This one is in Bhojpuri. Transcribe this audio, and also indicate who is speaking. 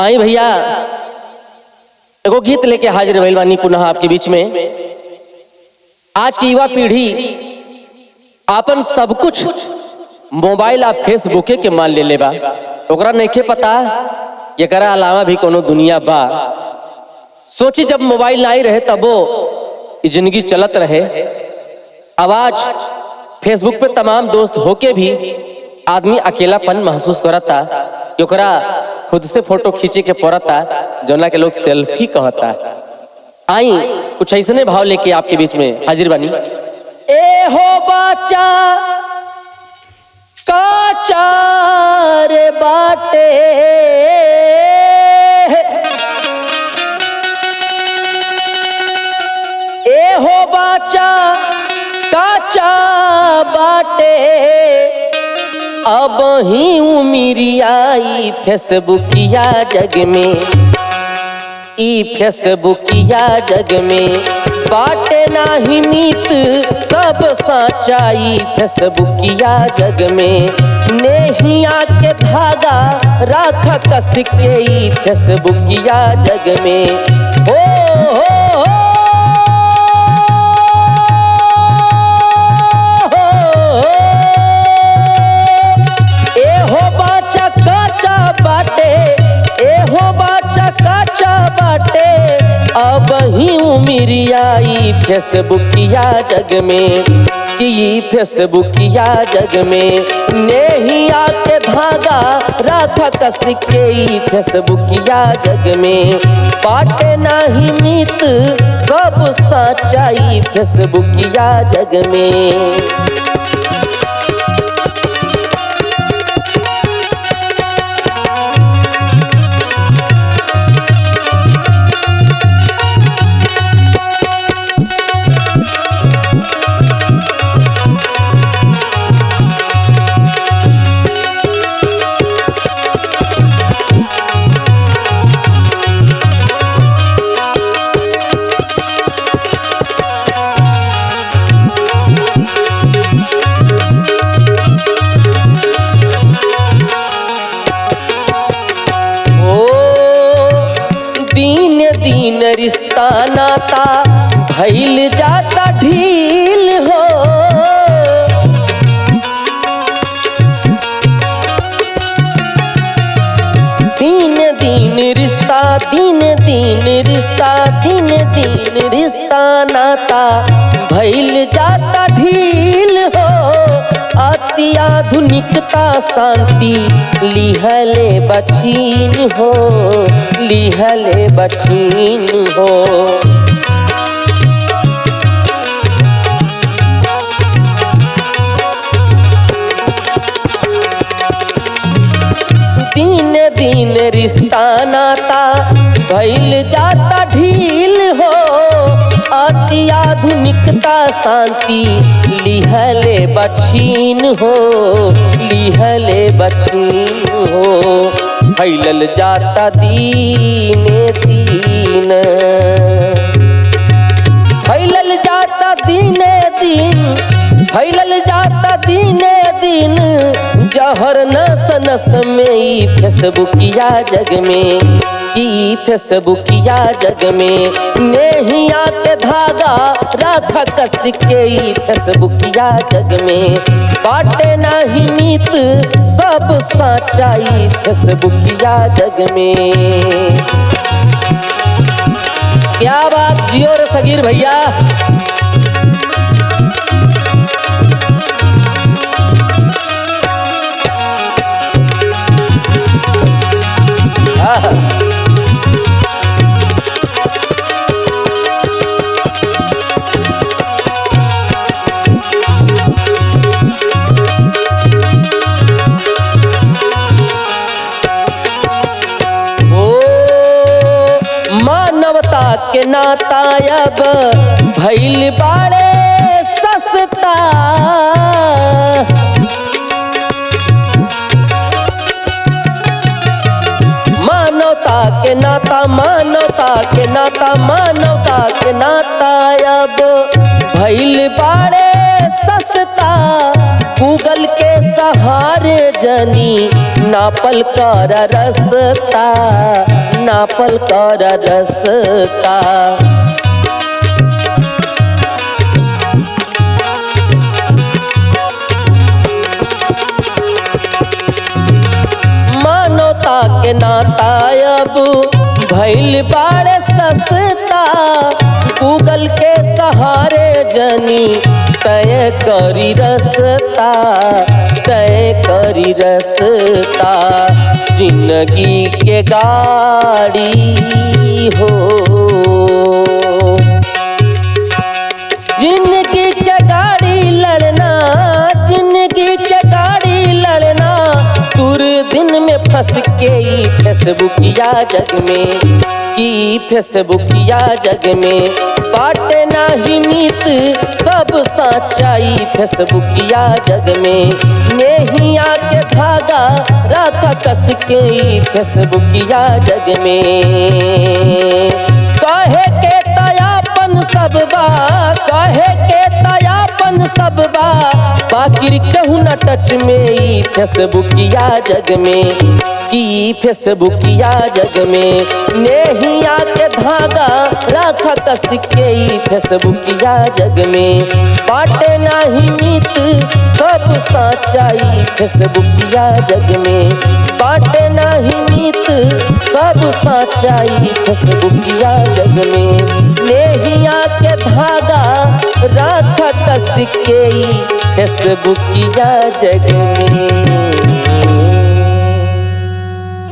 Speaker 1: आई भैया एगो गीत लेके हाजिर भइल बानी पुनः आपके बीच में। आज की युवा पीढ़ी आपन सब कुछ मोबाइल आ फेसबुके के मान ले बा। ओकरा नइखे पता एकरा अलावा भी कोनो दुनिया बा। सोची जब मोबाइल नहीं रहे तबो जिंदगी चलत रहे। आवाज फेसबुक पे तमाम दोस्त होके भी आदमी अकेलापन महसूस करता। ओकरा खुद से फोटो खींचे के पड़ता जोना के लोग सेल्फी कहता। आई कुछ ऐसने भाव लेके आपके बीच में हाजिर बनी। ए हो बच्चा काचार बाटे ए हो बच्चा काचा बाटे अब ही उमिरियाई फेसबुकिया जग में ई फेसबुकिया जग में बाटे नाही मीत सब सच्चाई फेसबुकिया जग में नेहिया के धागा राख कस के ई फेसबुकिया जग में हो अब ही उमिरियाई फेसबुकिया जग में कि फेसबुकिया जग में नेहिया के धागा राखा कस के फेसबुकिया जग में बाटे नाही मीत सब सच्चाई फेसबुकिया जग में। दीन रिश्ता नाता भइल जाता ढील हो। दीन दीन रिश्ता नाता भइल जाता ढील हो। अति आधुनिकता शांति लिहले बचीन हो लिहले बचीन हो। दीन दीन रिश्ता नाता भइल जाता ढील हो। अति आधुनिकता शांति लिहले बचीन हो लिहले बचीन हो। फैलल जाता दीने दीन फैलल जाता दीने दीन फैलल जाता दीने दिन जहर नस नस में ई फेसबुकिया जग में ई फेसबुकिया जग में नेहिया के धागा राखा कस के ई फेसबुकिया जग में बाटे नाही मीत सब सच्चाई फेसबुकिया जग में। क्या बात जियो रे सगीर भैया। मानवता के नाता अब भइल बाड़े सस्ता। मानवता के नाता अब भइल बाड़े सस्ता। गूगल के सहारे जनी नापल कर रसता, नापल कर रसता। मानवता के नाता अब भइल बाड़े सस्ता, गूगल के सहारे जनी तय करी रसता, तय करी रसता। जिंदगी के गाड़ी हो, जिंदगी के गाड़ी लड़ना, जिंदगी के गाड़ी लड़ना। दूर दिन में फंस के फेसबुकिया जग में, की फेसबुकिया जग में बाटे नाही मीत सब सच्चाई फेसबुकिया जग में। नेहिया के धागा राखा कस के फेसबुकिया जग में। कहे के तयापन सब बा, कहे के तयापन सब बा, बाकिर कहू न टच में फेसबुकिया जग में, की फेसबुकिया जग में। नेहिया के धागा राखा कस के फेसबुकिया जग में। बाटे नाही मीत सब सच्चाई फेसबुकिया जग में, बाटे नाही मीत सब सच्चाई फेसबुकिया जग में। नेहिया के धागा राखा कस के फेसबुकिया जग में।